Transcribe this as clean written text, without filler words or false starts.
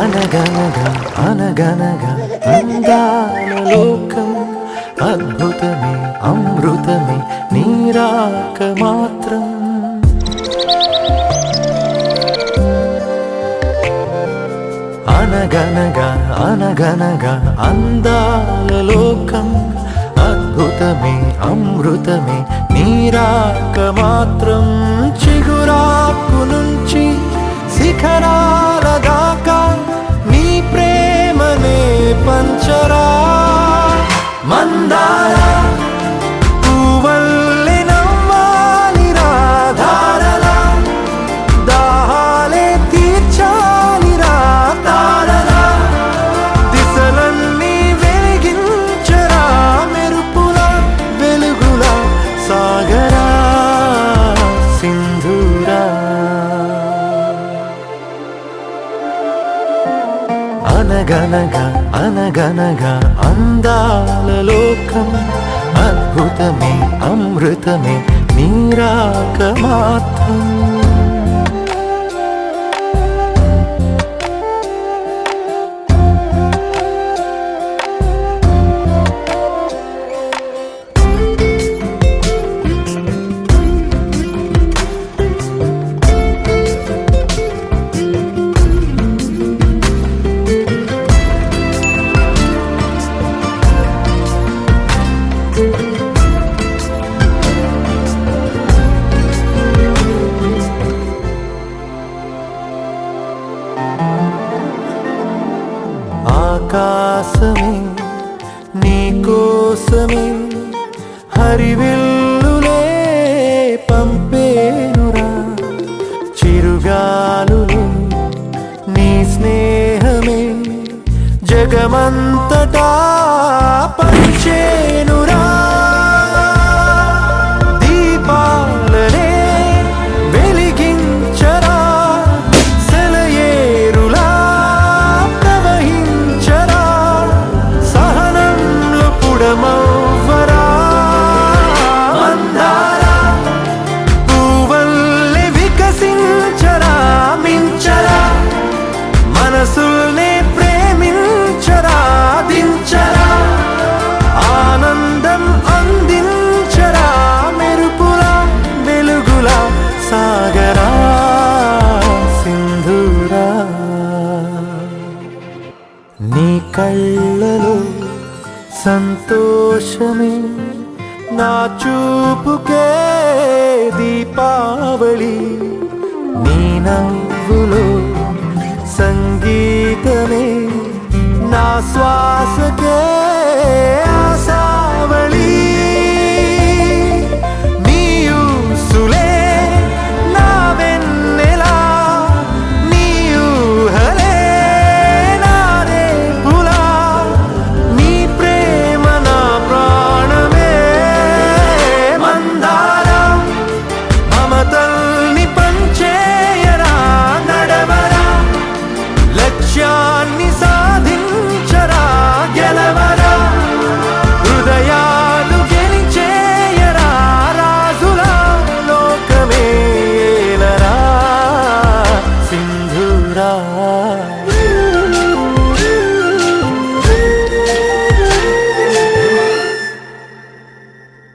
అనగనగా అనగనగా అందాల లోకం అద్భుతమే అమృతమే నీరాక మాత్రం అనగనగా అనగనగా అందాల లోకం అద్భుతమే అమృతమే నీరాక మాత్రం చిగురాకు నుంచి శిఖరాల దాకా నీ ప్రేమనే పంచరా మందార పూవల్లె నవ్వాలి రాధారలా దాహాలే తీర్చాలి రా తారలా దిశలన్నీ వెలిగించరా మెరుపుల వెలుగుల సాగరా సింధూరా అనగనగా అనగనగా అందాల లోకం అద్భుతమే అమృతమే నీరాక మాత్రం ఆకాశమే నీకోసమే హరివిల్లులే పంపేనురా చిరుగాలులే నీ స్నేహమే జగమంతటా పంచేనురా దీపాలనే వెలిగించరా సెలయేరులా ప్రవహించరా సహనంలో పుడమవ్వరా మందార పూవల్లె వికసించరా మించరా మనసుల్నే ప్రేమించరా దించరా ఆనందం అందించరా మెరుపుల వెలుగుల సాగరా సింధూరా నీ కళ్ళలో సంతోషమే నా చూపుకే దీపావళి నీ నవ్వులో సంగీతమే నా